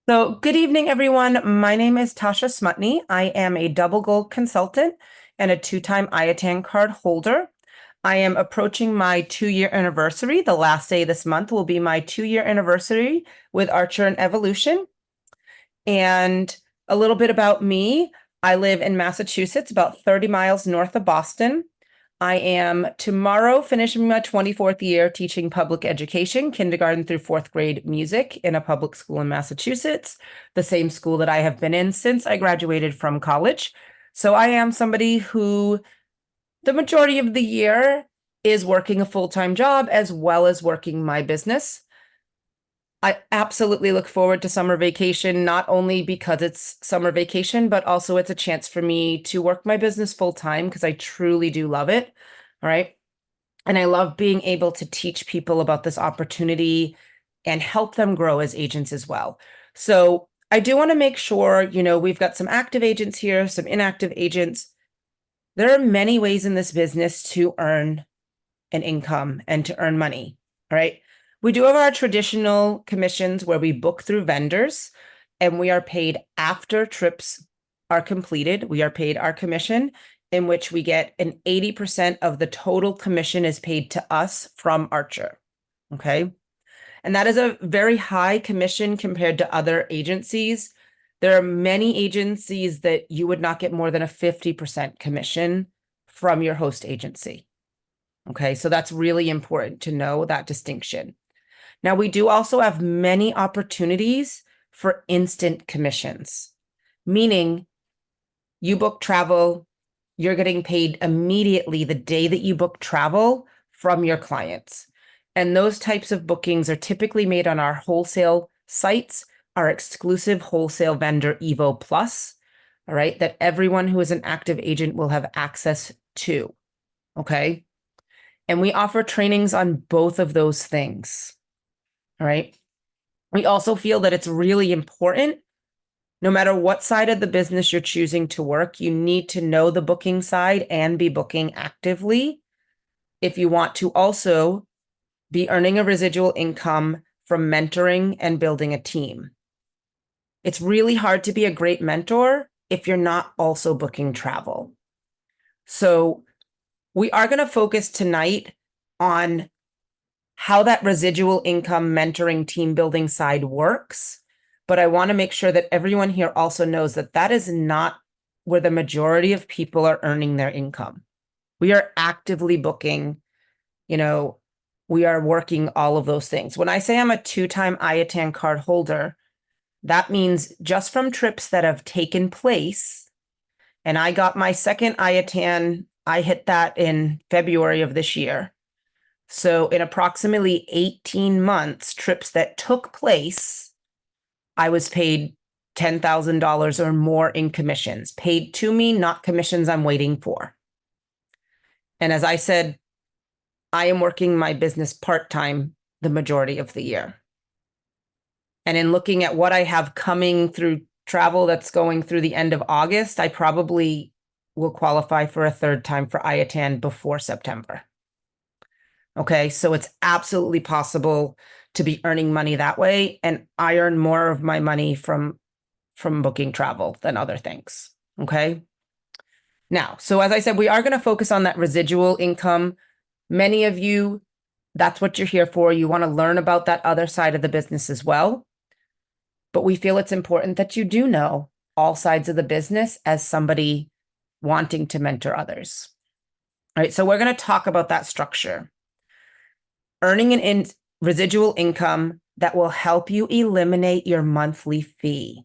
So, good evening, everyone. My name is Tasha Smutney. I am a double gold consultant and a two-time IATAN card holder. I am approaching my 2-year anniversary. The last day this month will be my 2-year anniversary with Archer and Evolution. And a little bit about me. I live in Massachusetts, about 30 miles north of Boston. I am tomorrow finishing my 24th year teaching public education, kindergarten through fourth grade music in a public school in Massachusetts, the same school that I have been in since I graduated from college. So I am somebody who the majority of the year is working a full-time job as well as working my business. I absolutely look forward to summer vacation, not only because it's summer vacation, but also it's a chance for me to work my business full time because I truly do love it. All right. And I love being able to teach people about this opportunity and help them grow as agents as well. So I do want to make sure, we've got some active agents here, some inactive agents. There are many ways in this business to earn an income and to earn money. All right. We do have our traditional commissions where we book through vendors and we are paid after trips are completed. We are paid our commission, in which we get an 80% of the total commission is paid to us from Archer. Okay. And that is a very high commission compared to other agencies. There are many agencies that you would not get more than a 50% commission from your host agency. Okay, so that's really important to know that distinction. Now, we do also have many opportunities for instant commissions, meaning you book travel, you're getting paid immediately the day that you book travel from your clients. And those types of bookings are typically made on our wholesale sites, our exclusive wholesale vendor Evo Plus, all right, that everyone who is an active agent will have access to. Okay. And we offer trainings on both of those things. All right. We also feel that it's really important, no matter what side of the business you're choosing to work, you need to know the booking side and be booking actively if you want to also be earning a residual income from mentoring and building a team. It's really hard to be a great mentor if you're not also booking travel. So we are going to focus tonight on how that residual income mentoring team building side works. But I want to make sure that everyone here also knows that that is not where the majority of people are earning their income. We are actively booking, we are working all of those things. When I say I'm a two-time IATAN card holder, that means just from trips that have taken place, and I got my second IATAN, I hit that in February of this year. So in approximately 18 months, trips that took place, I was paid $10,000 or more in commissions, paid to me, not commissions I'm waiting for. And as I said, I am working my business part-time the majority of the year. And in looking at what I have coming through travel that's going through the end of August, I probably will qualify for a third time for IATAN before September. Okay, so it's absolutely possible to be earning money that way. And I earn more of my money from booking travel than other things. Okay. Now, so as I said, we are going to focus on that residual income. Many of you, that's what you're here for. You want to learn about that other side of the business as well. But we feel it's important that you do know all sides of the business as somebody wanting to mentor others. All right, so we're going to talk about that structure. Earning an residual income that will help you eliminate your monthly fee.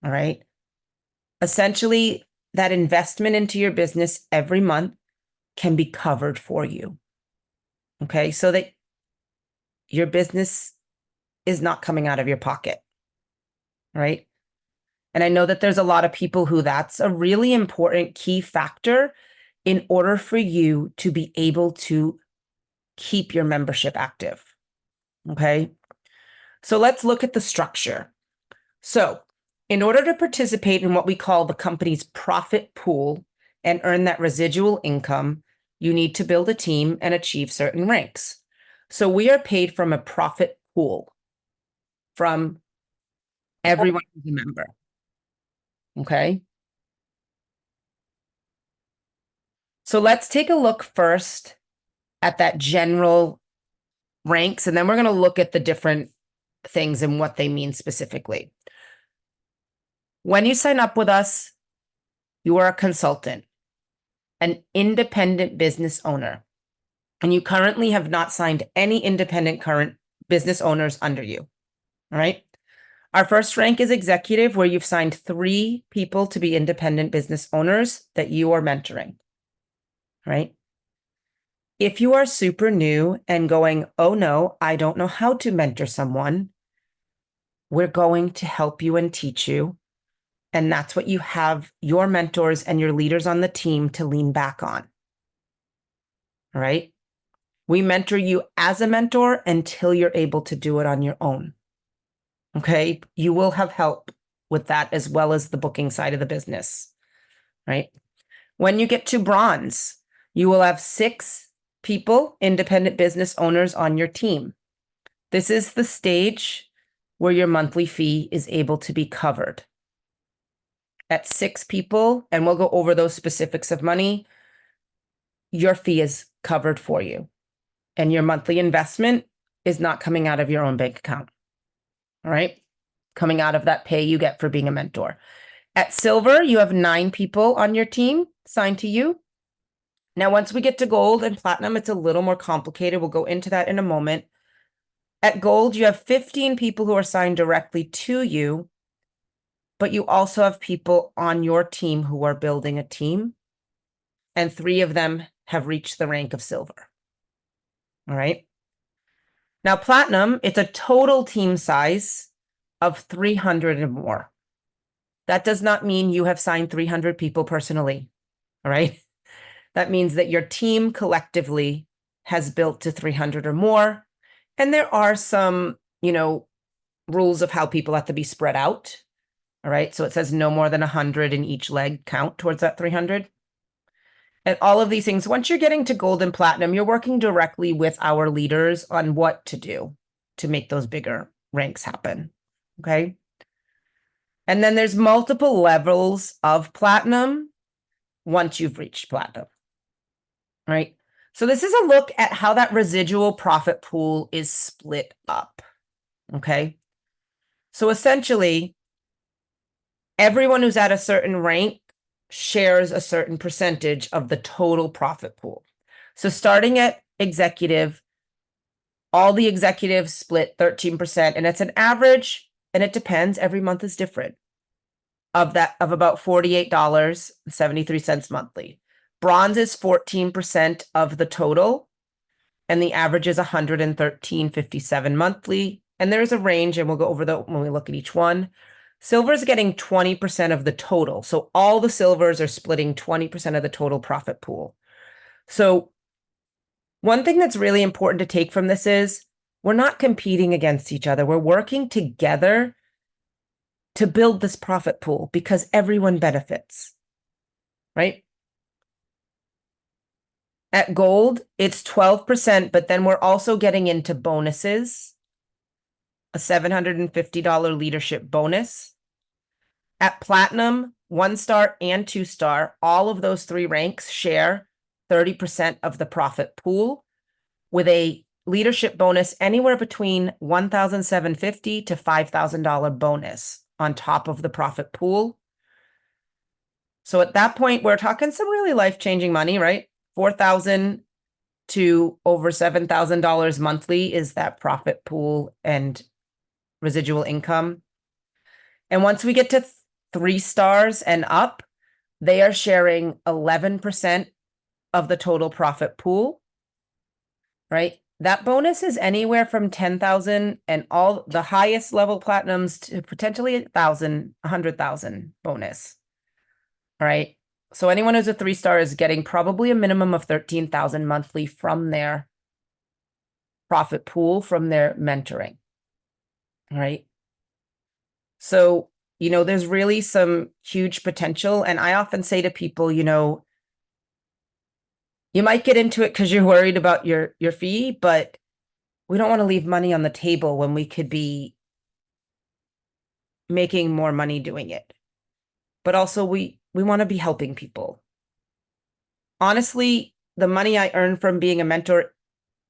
All right. Essentially, that investment into your business every month can be covered for you. Okay. So that your business is not coming out of your pocket. Right. And I know that there's a lot of people who that's a really important key factor in order for you to be able to keep your membership active. Okay. So let's look at the structure. So in order to participate in what we call the company's profit pool and earn that residual income, you need to build a team and achieve certain ranks. So we are paid from a profit pool from Everyone is a member. Okay. So let's take a look first at that general ranks, and then we're going to look at the different things and what they mean specifically. When you sign up with us, you are a consultant, an independent business owner, and you currently have not signed any independent current business owners under you. All right. Our first rank is executive, where you've signed 3 people to be independent business owners that you are mentoring. Right. If you are super new and going, oh no, I don't know how to mentor someone, we're going to help you and teach you. And that's what you have your mentors and your leaders on the team to lean back on. All right. We mentor you as a mentor until you're able to do it on your own. Okay. You will have help with that as well as the booking side of the business. Right. When you get to bronze, you will have 6 people, independent business owners on your team. This is the stage where your monthly fee is able to be covered. At 6 people, and we'll go over those specifics of money, your fee is covered for you. And your monthly investment is not coming out of your own bank account. All right. Coming out of that pay you get for being a mentor. At silver, you have 9 people on your team signed to you. Now, once we get to gold and platinum, it's a little more complicated. We'll go into that in a moment. At gold, you have 15 people who are signed directly to you, but you also have people on your team who are building a team, and 3 of them have reached the rank of silver. All right. Now, platinum, it's a total team size of 300 or more. That does not mean you have signed 300 people personally. All right. That means that your team collectively has built to 300 or more. And there are some, rules of how people have to be spread out. All right. So it says no more than 100 in each leg count towards that 300. And all of these things, once you're getting to gold and platinum, you're working directly with our leaders on what to do to make those bigger ranks happen. Okay. And then there's multiple levels of platinum once you've reached platinum. Right. So this is a look at how that residual profit pool is split up. Okay. So essentially, everyone who's at a certain rank shares a certain percentage of the total profit pool. So starting at executive, all the executives split 13%, and it's an average, and it depends, every month is different, of about $48.73 monthly. Bronze is 14% of the total, and the average is $113.57 monthly. And there's a range, and we'll go over that when we look at each one. Silver is getting 20% of the total. So all the silvers are splitting 20% of the total profit pool. So one thing that's really important to take from this is we're not competing against each other. We're working together to build this profit pool because everyone benefits, right? At gold, it's 12%, but then we're also getting into bonuses, a $750 leadership bonus. At platinum, 1-star and 2-star, all of those 3 ranks share 30% of the profit pool with a leadership bonus anywhere between $1,750 to $5,000 bonus on top of the profit pool. So at that point, we're talking some really life-changing money, right? $4,000 to over $7,000 monthly is that profit pool and residual income. And once we get to 3 stars and up, they are sharing 11% of the total profit pool, right? That bonus is anywhere from 10,000 and all the highest level platinums to potentially 100,000 bonus. All right. So anyone who's a 3-star is getting probably a minimum of 13,000 monthly from their profit pool from their mentoring. All right. So, there's really some huge potential. And I often say to people, you might get into it because you're worried about your fee, but we don't want to leave money on the table when we could be making more money doing it. But also we want to be helping people. Honestly, the money I earn from being a mentor,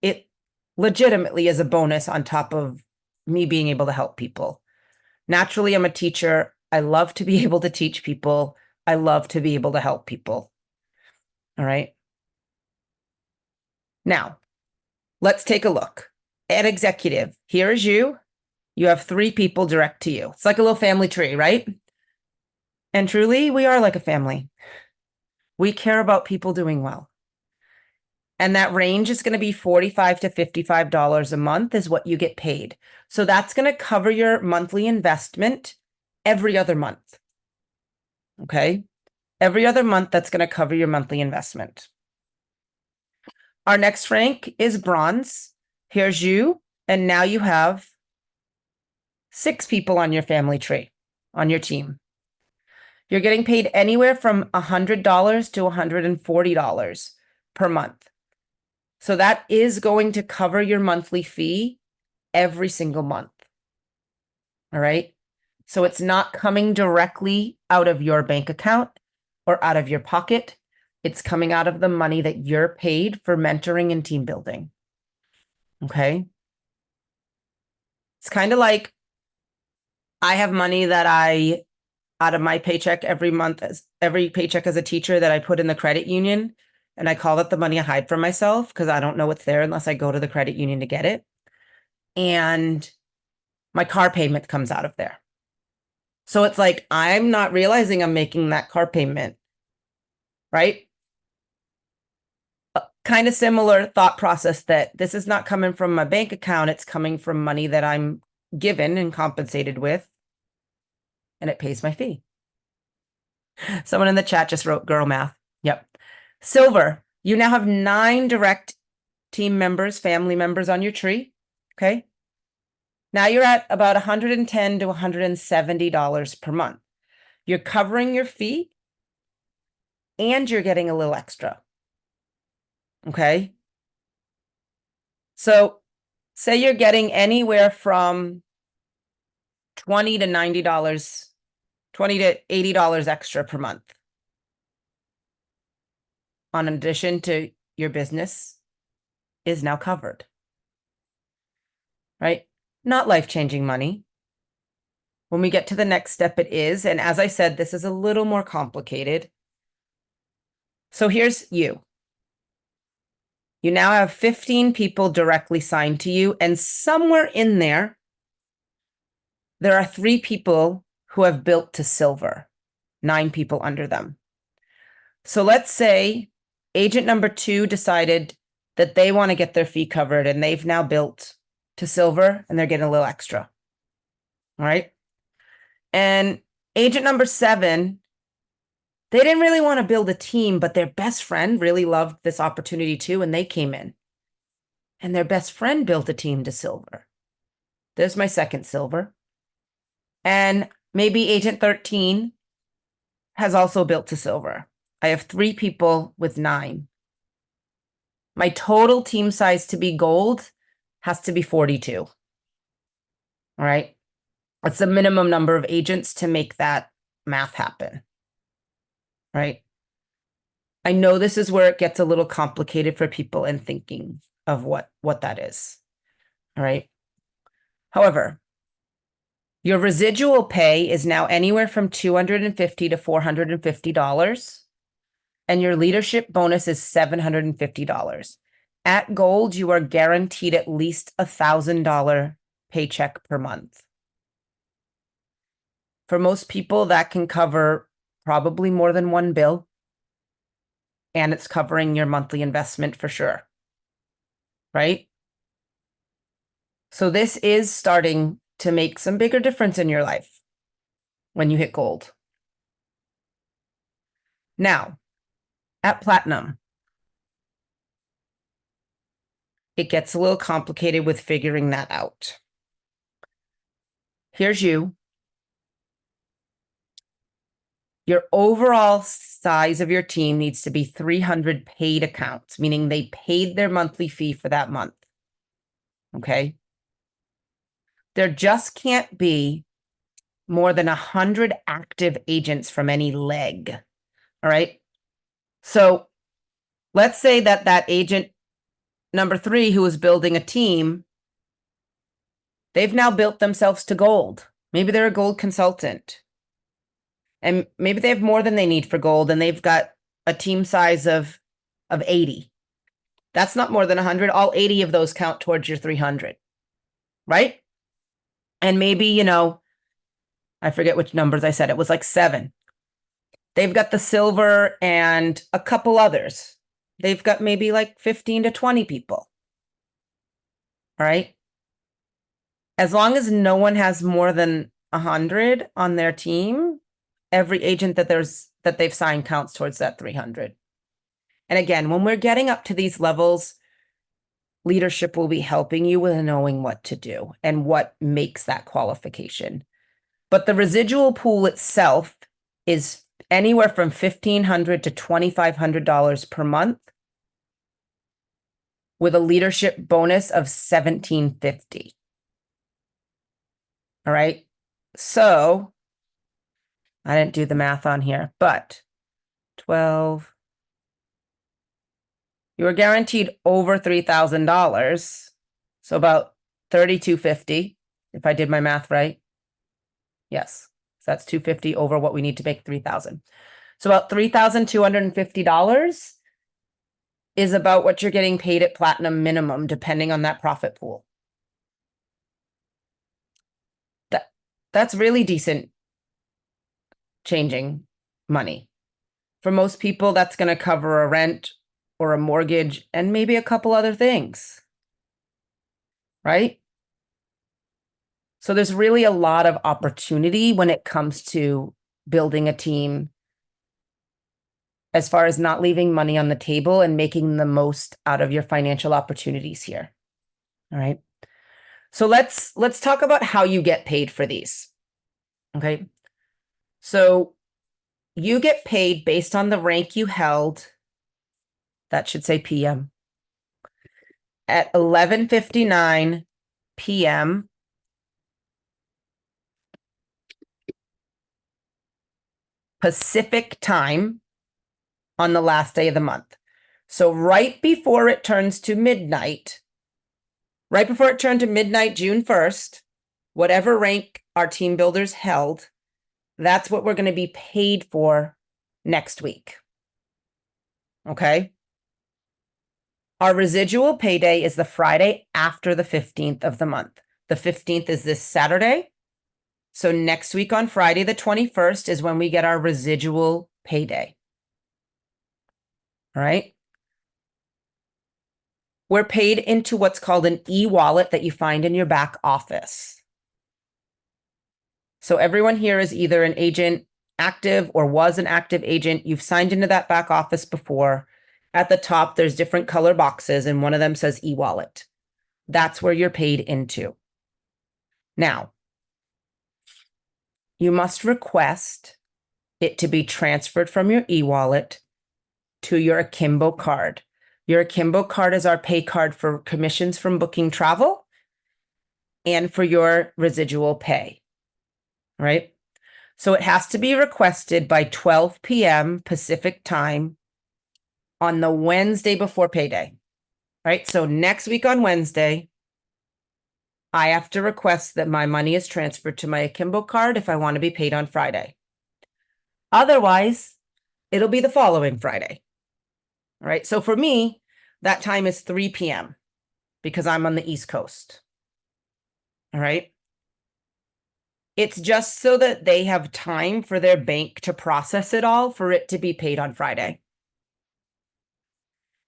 it legitimately is a bonus on top of me being able to help people. Naturally, I'm a teacher. I love to be able to teach people. I love to be able to help people. All right. Now, let's take a look at executive. Here is you. You have 3 people direct to you. It's like a little family tree, right? And truly, we are like a family. We care about people doing well. And that range is going to be $45 to $55 a month is what you get paid. So that's going to cover your monthly investment every other month. Okay. Every other month, that's going to cover your monthly investment. Our next rank is bronze. Here's you. And now you have 6 people on your family tree, on your team. You're getting paid anywhere from $100 to $140 per month. So that is going to cover your monthly fee every single month. All right. So it's not coming directly out of your bank account or out of your pocket. It's coming out of the money that you're paid for mentoring and team building. Okay. It's kind of like I have money that out of my paycheck every month, every paycheck as a teacher that I put in the credit union. And I call it the money I hide from myself because I don't know what's there unless I go to the credit union to get it. And my car payment comes out of there. So it's like, I'm not realizing I'm making that car payment, right? Kind of similar thought process that this is not coming from my bank account. It's coming from money that I'm given and compensated with, and it pays my fee. Someone in the chat just wrote girl math. Yep. Silver, you now have 9 direct team members, family members on your tree. Okay. Now you're at about $110 to $170 per month. You're covering your fee and you're getting a little extra. Okay. So say you're getting anywhere from $20 to $90, $20 to $80 extra per month. On addition to your business is now covered. Right? Not life-changing money. When we get to the next step, it is. And as I said, this is a little more complicated. So here's you. You now have 15 people directly signed to you. And somewhere in there, there are 3 people who have built to silver, 9 people under them. So let's say agent number 2 decided that they want to get their fee covered and they've now built to silver and they're getting a little extra. All right. And agent number 7, they didn't really want to build a team, but their best friend really loved this opportunity too. And they came in and their best friend built a team to silver. There's my second silver. And maybe agent 13 has also built to silver. I have 3 people with 9. My total team size to be gold has to be 42. All right. That's the minimum number of agents to make that math happen. Right. I know this is where it gets a little complicated for people in thinking of what that is. All right. However, your residual pay is now anywhere from $250 to $450. And your leadership bonus is $750. At gold, you are guaranteed at least $1,000 paycheck per month. For most people, that can cover probably more than one bill. And it's covering your monthly investment for sure. Right? So this is starting to make some bigger difference in your life when you hit gold. Now, at platinum, it gets a little complicated with figuring that out. Here's you. Your overall size of your team needs to be 300 paid accounts, meaning they paid their monthly fee for that month. Okay. There just can't be more than 100 active agents from any leg. All right. So let's say that that agent number 3 who is building a team, they've now built themselves to gold. Maybe they're a gold consultant. And maybe they have more than they need for gold, and they've got a team size of 80. That's not more than 100. All 80 of those count towards your 300, right? And maybe, I forget which numbers I said. It was like 7. They've got the silver and a couple others. They've got maybe like 15 to 20 people. All right. As long as no one has more than 100 on their team, every agent that they've signed counts towards that 300. And again, when we're getting up to these levels, leadership will be helping you with knowing what to do and what makes that qualification. But the residual pool itself is anywhere from $1,500 to $2,500 per month, with a leadership bonus of $1,750. All right. So I didn't do the math on here, but 12. You are guaranteed over $3,000. So about $3,250, if I did my math right. Yes. So that's $250 over what we need to make $3,000. So about $3,250 is about what you're getting paid at platinum minimum, depending on that profit pool. That's really decent changing money. For most people, that's going to cover a rent or a mortgage and maybe a couple other things, right? So there's really a lot of opportunity when it comes to building a team, as far as not leaving money on the table and making the most out of your financial opportunities here. All right. So let's talk about how you get paid for these. Okay. So you get paid based on the rank you held. That should say PM. At 11:59 p.m. Pacific time on the last day of the month. So right before it turns to midnight, right before it turned to midnight, June 1st, whatever rank our team builders held, that's what we're going to be paid for next week. Okay. Our residual payday is the Friday after the 15th of the month. The 15th is this Saturday. So next week on Friday, the 21st, is when we get our residual payday. All right. We're paid into what's called an e-wallet that you find in your back office. So everyone here is either an agent active or was an active agent. You've signed into that back office before. At the top, there's different color boxes, and one of them says e-wallet. That's where you're paid into. Now, you must request it to be transferred from your e-wallet to your Akimbo card. Your Akimbo card is our pay card for commissions from booking travel and for your residual pay. All right. So it has to be requested by 12 p.m. Pacific time on the Wednesday before payday. Right. So next week on Wednesday, I have to request that my money is transferred to my Akimbo card if I want to be paid on Friday. Otherwise, it'll be the following Friday. All right. So for me, that time is 3 p.m. because I'm on the East Coast. All right. It's just so that they have time for their bank to process it all for it to be paid on Friday.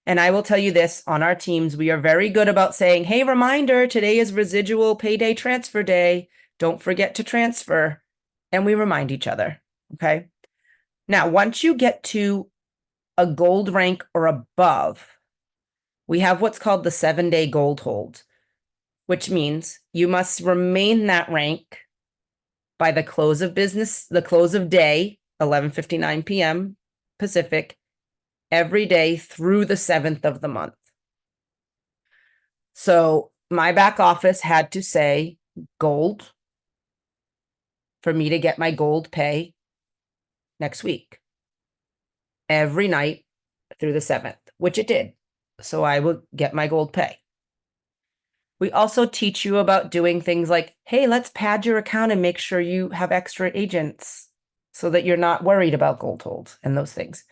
And I will tell you this, on our teams, we are very good about saying, hey, reminder, today is residual payday transfer day. Don't forget to transfer. And we remind each other. Okay. Now, once you get to a gold rank or above, we have what's called the 7-day gold hold, which means you must remain that rank by the close of business, the close of day, 11:59 p.m. Pacific, every day through the 7th of the month. So my back office had to say gold for me to get my gold pay next week, every night through the 7th, which it did. So I will get my gold pay. We also teach you about doing things like, hey, let's pad your account and make sure you have extra agents so that you're not worried about gold holds and those things.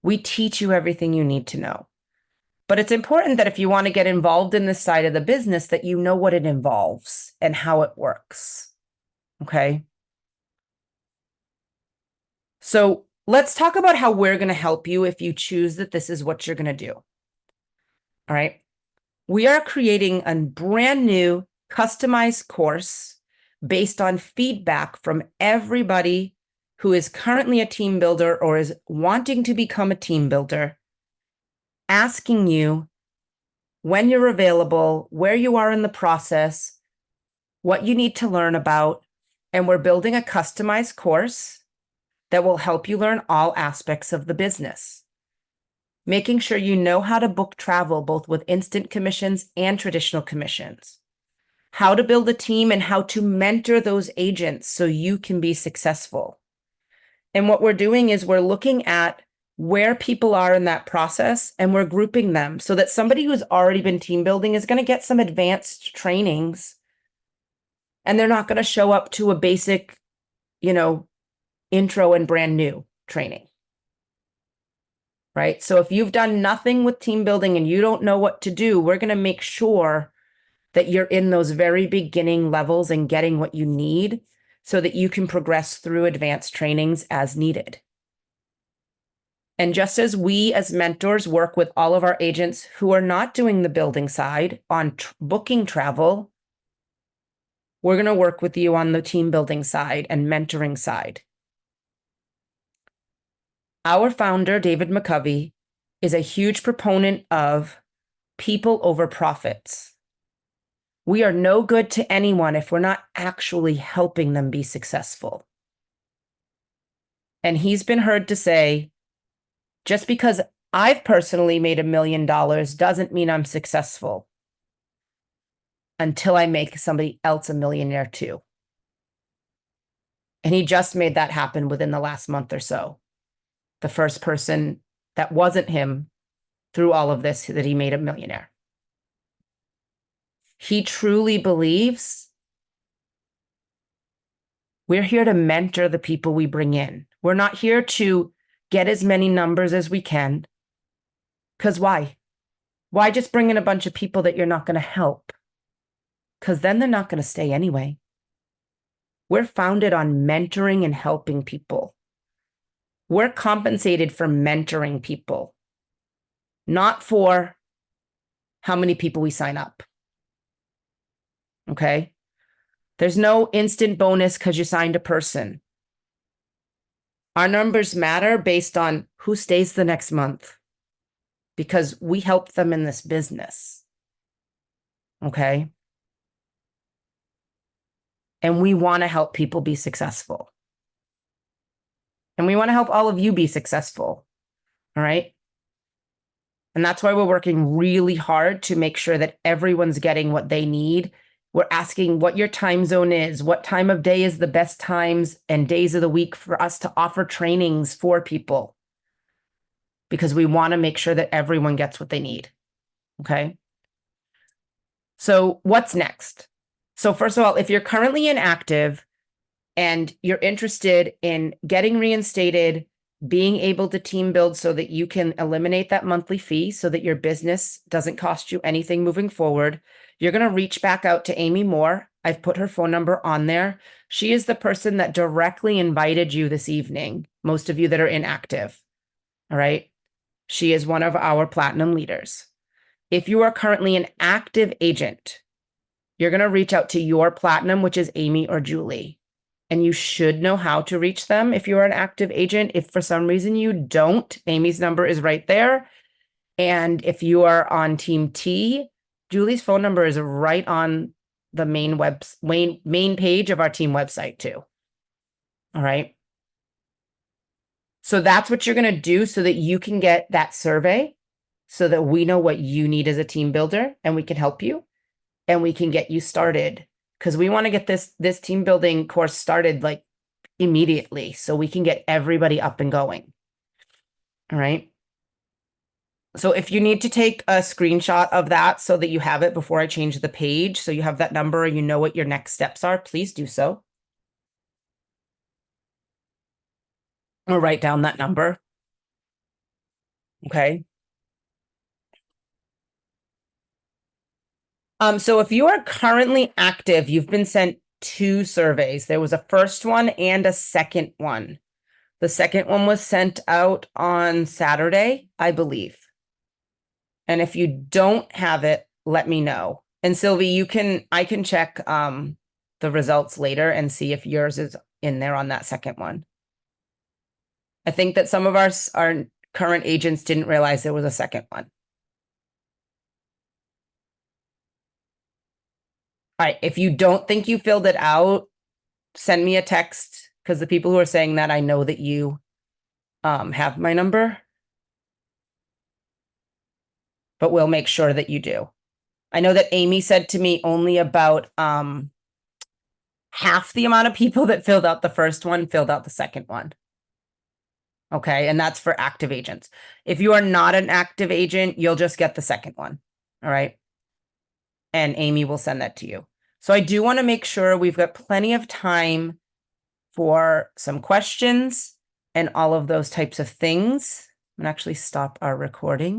We teach you everything you need to know. But it's important that if you want to get involved in this side of the business, that you know what it involves and how it works. Okay. So let's talk about how we're going to help you if you choose that this is what you're going to do. All right. We are creating a brand new customized course based on feedback from everybody who is currently a team builder or is wanting to become a team builder, asking you when you're available, where you are in the process, what you need to learn about. And we're building a customized course that will help you learn all aspects of the business, making sure you know how to book travel, both with instant commissions and traditional commissions, how to build a team and how to mentor those agents so you can be successful. And what we're doing is we're looking at where people are in that process and we're grouping them so that somebody who's already been team building is going to get some advanced trainings and they're not going to show up to a basic, intro and brand new training. Right? So if you've done nothing with team building and you don't know what to do, we're going to make sure that you're in those very beginning levels and getting what you need so that you can progress through advanced trainings as needed. And just as we as mentors work with all of our agents who are not doing the building side on booking travel, we're going to work with you on the team building side and mentoring side. Our founder, David McCovey, is a huge proponent of people over profits. We are no good to anyone if we're not actually helping them be successful. And he's been heard to say, just because I've personally made $1 million doesn't mean I'm successful until I make somebody else a millionaire too. And he just made that happen within the last month or so. The first person that wasn't him through all of this that he made a millionaire. He truly believes we're here to mentor the people we bring in. We're not here to get as many numbers as we can. Because why? Why just bring in a bunch of people that you're not going to help? Because then they're not going to stay anyway. We're founded on mentoring and helping people. We're compensated for mentoring people, not for how many people we sign up. Okay? There's no instant bonus because you signed a person. Our numbers matter based on who stays the next month because we help them in this business. Okay? And we want to help people be successful. And we want to help all of you be successful. All right? And that's why we're working really hard to make sure that everyone's getting what they need. We're asking what your time zone is, what time of day is the best times and days of the week for us to offer trainings for people. Because we want to make sure that everyone gets what they need. Okay? So what's next? So first of all, if you're currently inactive and you're interested in getting reinstated, being able to team build so that you can eliminate that monthly fee so that your business doesn't cost you anything moving forward, you're going to reach back out to Amy Moore. I've put her phone number on there. She is the person that directly invited you this evening, most of you that are inactive. All right. She is one of our platinum leaders. If you are currently an active agent, you're going to reach out to your platinum, which is Amy or Julie. And you should know how to reach them if you're an active agent. If for some reason you don't, Amy's number is right there. And if you are on Team T, Julie's phone number is right on the main page of our team website too. All right. So that's what you're going to do so that you can get that survey so that we know what you need as a team builder and we can help you and we can get you started because we want to get this team building course started like immediately so we can get everybody up and going. All right. So if you need to take a screenshot of that so that you have it before I change the page, so you have that number, you know what your next steps are, please do so. Or write down that number. Okay. So if you are currently active, you've been sent 2 surveys. There was a first one and a second one. The second one was sent out on Saturday, I believe. And if you don't have it, let me know. And Sylvie, I can check the results later and see if yours is in there on that second one. I think that some of our current agents didn't realize there was a second one. All right, if you don't think you filled it out, send me a text, because the people who are saying that, I know that you have my number. But we'll make sure that you do. I know that Amy said to me only about half the amount of people that filled out the first one filled out the second one. Okay, and that's for active agents. If you are not an active agent, you'll just get the second one. All right. And Amy will send that to you. So I do want to make sure we've got plenty of time for some questions and all of those types of things. I'm going to actually stop our recording.